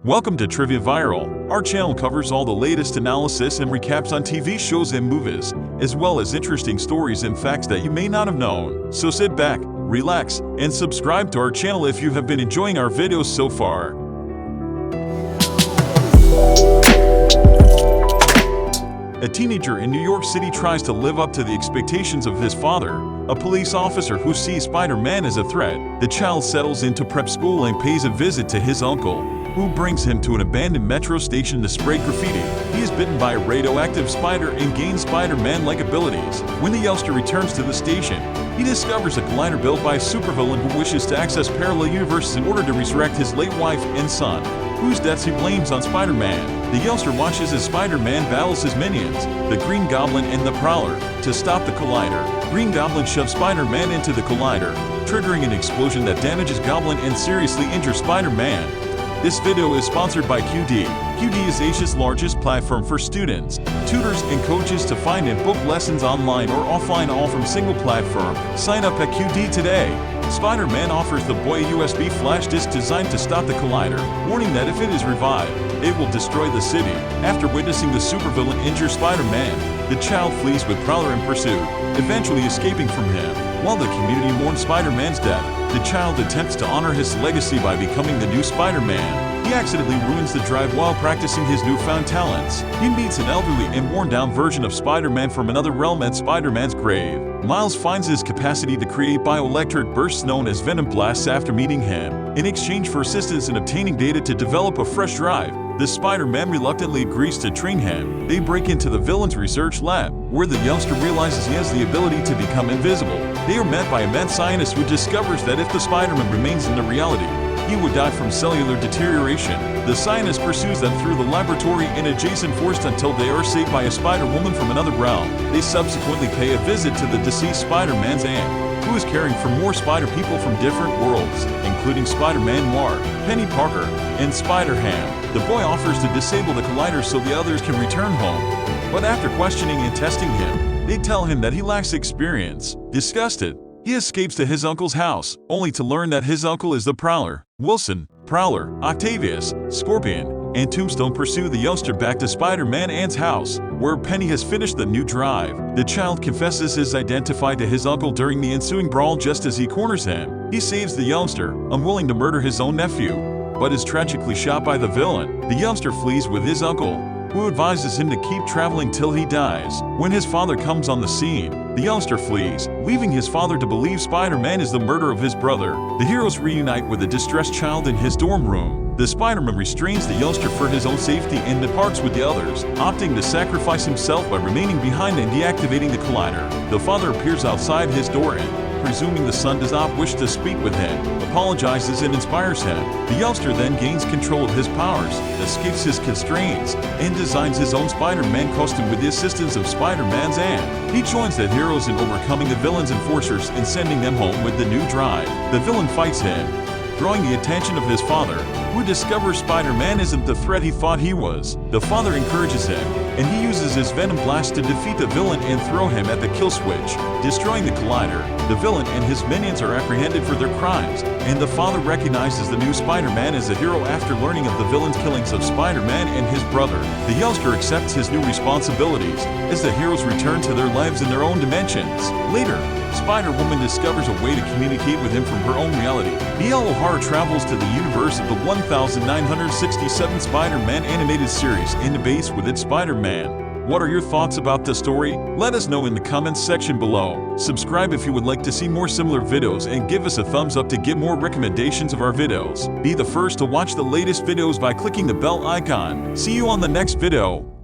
Welcome to Trivia Viral. Our channel covers all the latest analysis and recaps on TV shows and movies, as well as interesting stories and facts that you may not have known. So sit back, relax, and subscribe to our channel if you have been enjoying our videos so far. A teenager in New York City tries to live up to the expectations of his father, a police officer who sees Spider-Man as a threat. The child settles into prep school and pays a visit to his uncle, who brings him to an abandoned metro station to spray graffiti. He is bitten by a radioactive spider and gains Spider-Man-like abilities. When the youngster returns to the station, he discovers a collider built by a supervillain who wishes to access parallel universes in order to resurrect his late wife and son, whose deaths he blames on Spider-Man. The youngster watches as Spider-Man battles his minions, the Green Goblin and the Prowler, to stop the collider. Green Goblin shoves Spider-Man into the collider, triggering an explosion that damages Goblin and seriously injures Spider-Man. This video is sponsored by QD. QD is Asia's largest platform for students, tutors, and coaches to find and book lessons online or offline, all from single platform. Sign up at QD today. Spider-Man offers the boy a USB flash disk designed to stop the collider, warning that if it is revived, it will destroy the city. After witnessing the supervillain injure Spider-Man, the child flees with Prowler in pursuit, eventually escaping from him. While the community mourns Spider-Man's death, the child attempts to honor his legacy by becoming the new Spider-Man. He accidentally ruins the drive while practicing his newfound talents. He meets an elderly and worn-down version of Spider-Man from another realm at Spider-Man's grave. Miles finds his capacity to create bioelectric bursts known as venom blasts after meeting him. In exchange for assistance in obtaining data to develop a fresh drive, the Spider-Man reluctantly agrees to train him. They break into the villain's research lab, where the youngster realizes he has the ability to become invisible. They are met by a mad scientist who discovers that if the Spider-Man remains in the reality, he would die from cellular deterioration. The scientist pursues them through the laboratory and adjacent forest until they are saved by a Spider-Woman from another realm. They subsequently pay a visit to the deceased Spider-Man's aunt, who is caring for more Spider people from different worlds, including Spider-Man Noir, Penny Parker, and Spider-Ham. The boy offers to disable the collider so the others can return home, but after questioning and testing him, they tell him that he lacks experience. Disgusted, he escapes to his uncle's house, only to learn that his uncle is the Prowler. Wilson, Prowler, Octavius, Scorpion, and Tombstone pursue the youngster back to Spider-Man Aunt's house, where Penny has finished the new drive. The child confesses his identity to his uncle during the ensuing brawl just as he corners him. He saves the youngster, unwilling to murder his own nephew, but is tragically shot by the villain. The youngster flees with his uncle, who advises him to keep traveling till he dies. When his father comes on the scene, the youngster flees, leaving his father to believe Spider-Man is the murderer of his brother. The heroes reunite with a distressed child in his dorm room. The Spider-Man restrains the youngster for his own safety and departs with the others, opting to sacrifice himself by remaining behind and deactivating the collider. The father appears outside his door and, presuming the son does not wish to speak with him, apologizes and inspires him. The youngster then gains control of his powers, escapes his constraints, and designs his own Spider-Man costume with the assistance of Spider-Man's aunt. He joins the heroes in overcoming the villain's enforcers and sending them home with the new drive. The villain fights him, drawing the attention of his father, who discovers Spider-Man isn't the threat he thought he was. The father encourages him, and he uses his venom blast to defeat the villain and throw him at the kill switch, destroying the collider. The villain and his minions are apprehended for their crimes, and the father recognizes the new Spider-Man as a hero after learning of the villain's killings of Spider-Man and his brother. The youngster accepts his new responsibilities as the heroes return to their lives in their own dimensions. Later, Spider-Woman discovers a way to communicate with him from her own reality. B.L. O'Hara travels to the universe of the 1967 Spider-Man animated series and debates with its Spider-Man. What are your thoughts about the story? Let us know in the comments section below. Subscribe if you would like to see more similar videos and give us a thumbs up to get more recommendations of our videos. Be the first to watch the latest videos by clicking the bell icon. See you on the next video.